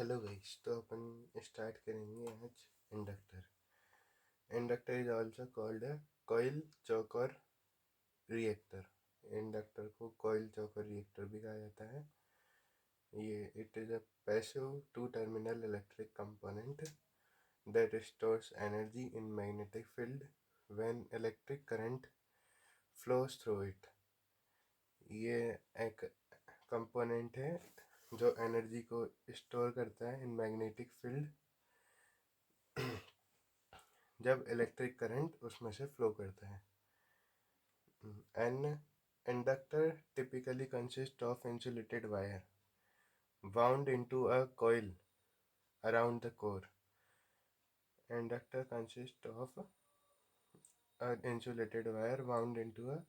Hello guys, तो अपन start करेंगे आज inductor. Inductor is also called a coil choke or reactor. Inductor को coil choke or reactor भी कहा जाता है। ये it is a passive two terminal electric component that stores energy in magnetic field when electric current flows through it। ये एक component है जो एनर्जी को स्टोर करता है इन मैग्नेटिक फील्ड जब इलेक्ट्रिक करंट उसमें से फ्लो करता है। An inductor typically consists of insulated wire wound into a coil around the core। Inductor consists of an insulated wire wound into a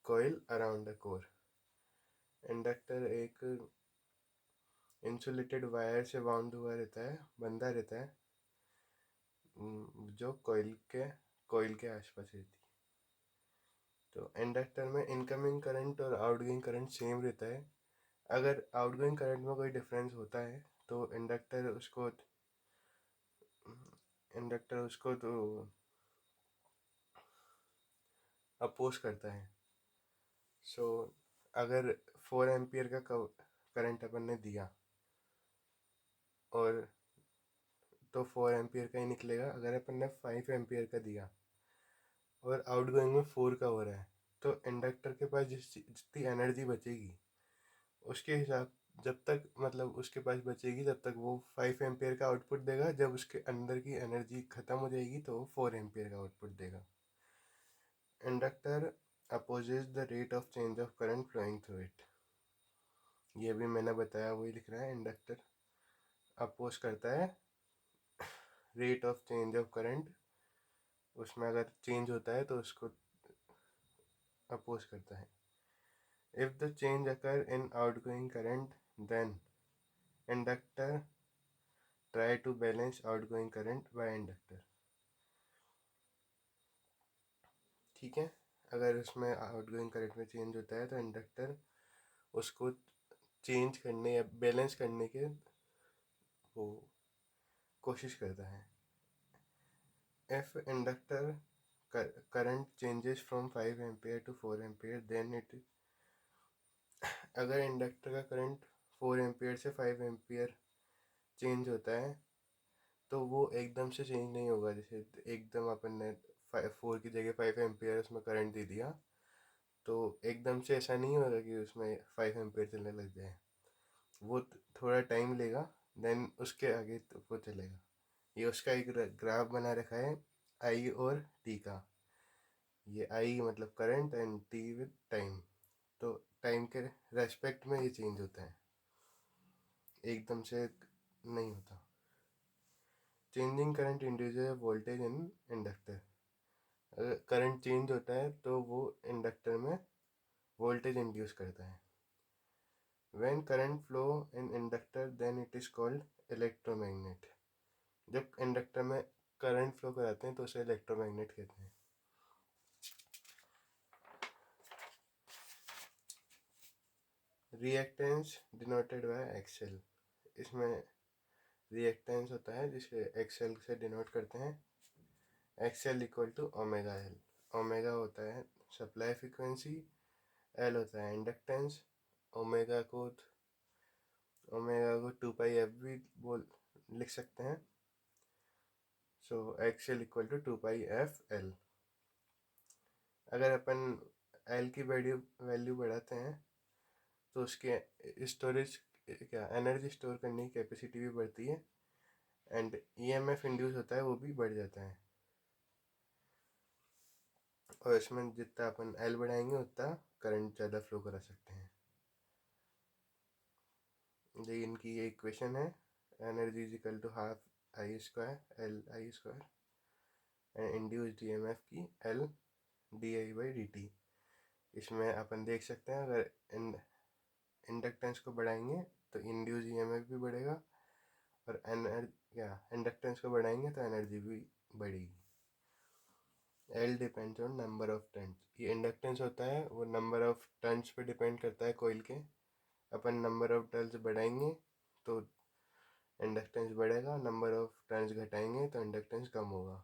coil around the core। Inductor एक insulated wire से bound हुआ रहता है, बंधा रहता है, जो coil के आसपास रहती है। तो इंडक्टर में इनकमिंग करंट और आउटगोइंग करंट सेम रहता है। अगर आउटगोइंग करंट में कोई डिफरेंस होता है तो इंडक्टर उसको तो अपोज करता है। सो अगर 4 एम्पियर का करंट अपन ने दिया और तो 4 एम्पियर का ही निकलेगा। अगर अपन ने 5 एम्पियर का दिया और आउटगोइंग में 4 का हो रहा है तो इंडक्टर के पास जितनी एनर्जी बचेगी उसके हिसाब जब तक मतलब उसके पास बचेगी तब तक वो 5 एम्पियर का आउटपुट देगा। जब उसके अंदर की एनर्जी ख़त्म हो जाएगी तो वो 4 एम्पियर का आउटपुट देगा। Inductor opposes the rate of change of current flowing through it. ये भी मैंने बताया वही लिख रहा है। इंडक्टर अपोज करता है rate of change of current, उसमें अगर चेंज होता है तो उसको अपोज करता है। If the change occur in outgoing current then inductor try to balance outgoing current by inductor. ठीक है, अगर उसमें आउटगोइंग करंट में चेंज होता है तो इंडक्टर उसको चेंज करने या बैलेंस करने के वो कोशिश करता है। If inductor current changes from 5 ampere to 4 ampere then it. अगर इंडक्टर का करंट 4 एम्पियर से 5 एम्पियर चेंज होता है तो वो एकदम से चेंज नहीं होगा। जैसे एकदम अपन ने 4 की जगह 5 एम्पियर उसमें करंट दे दिया तो एकदम से ऐसा नहीं होगा कि उसमें 5 एम्पियर चलने लग जाए। वो थोड़ा टाइम लेगा, देन उसके आगे तो वो चलेगा। ये उसका एक ग्राफ बना रखा है आई और टी का। ये आई मतलब current and T with time. तो टाइम के रेस्पेक्ट में ये चेंज होता है, एकदम से नहीं होता। चेंजिंग करंट इंड्यूसेस वोल्टेज इन इंडक्टर। अगर करंट चेंज होता है तो वो इंडक्टर में वोल्टेज इंड्यूस करता है। When current flow in inductor then it is called electromagnet. जब इंडक्टर में करंट फ्लो कराते हैं तो उसे इलेक्ट्रोमैग्नेट कहते हैं। Reactance denoted by XL. इसमें रिएक्टेंस होता है जिसे एक्सएल से डिनोट करते हैं। XL equal to omega L. Omega होता है सप्लाई फ्रीक्वेंसी, एल होता है इंडक्टेंस। ओमेगा को 2 पाई एफ भी बोल लिख सकते हैं। So XL equal to 2 pi F L. अगर अपन एल की वैल्यू बढ़ाते हैं तो उसके स्टोरेज एनर्जी स्टोर करने की कैपेसिटी भी बढ़ती है एंड ईएमएफ इंड्यूस होता है वो भी बढ़ जाता है। और इसमें जितना अपन एल बढ़ाएंगे उतना करंट ज़्यादा फ्लो करा सकते हैं। ये इनकी ये इक्वेशन है। Energy is equal to half I square L I square and induced EMF की L D I by D T. इसमें अपन देख सकते हैं अगर इंडक्टेंस को बढ़ाएंगे तो इंड्यूस ईएमएफ भी बढ़ेगा और इंडक्टेंस को बढ़ाएंगे तो एनर्जी भी बढ़ेगी। L depends on number of turns. ये इंडक्टेंस होता है वो नंबर ऑफ टर्न्स पे डिपेंड करता है कोइल के। अपन नंबर ऑफ टर्न्स बढ़ाएंगे तो इंडक्टेंस बढ़ेगा, नंबर ऑफ टर्न्स घटाएंगे तो इंडक्टेंस कम होगा।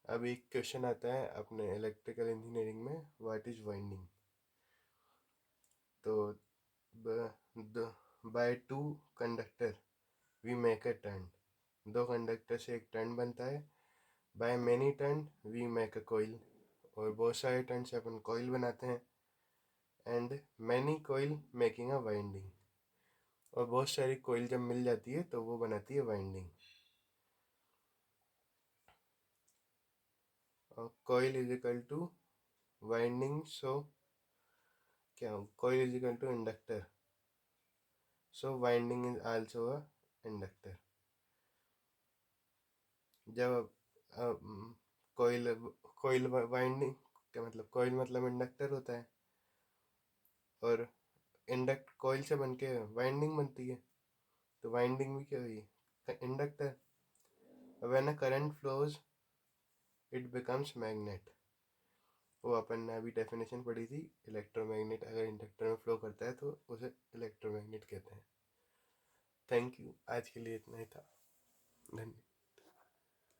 अब एक क्वेश्चन आता है अपने इलेक्ट्रिकल इंजीनियरिंग में, व्हाट इज वाइंडिंग। तो by two conductor we make a turn, दो कंडक्टर से एक टर्न बनता है। By many turn we make a coil, और बहुत सारे टर्न से अपन कॉइल बनाते हैं। And many coil making a winding, और बहुत सारी कॉइल जब मिल जाती है तो वो बनाती है वाइंडिंग। और coil is equal to winding, so क्या, coil is equal to inductor, so winding is also a inductor. जब कॉइल कॉइल वाइंडिंग, क्या मतलब, कॉइल मतलब इंडक्टर होता है, और इंडक्ट कॉइल से बन के वाइंडिंग बनती है, तो वाइंडिंग भी क्या हुई, inductor. When a current flows it becomes magnet, वो अपन ने अभी डेफिनेशन पढ़ी थी, इलेक्ट्रोमैग्नेट अगर इंडक्टर में फ्लो करता है तो उसे इलेक्ट्रोमैग्नेट कहते हैं। थैंक यू, आज के लिए इतना ही था। धन्यवाद।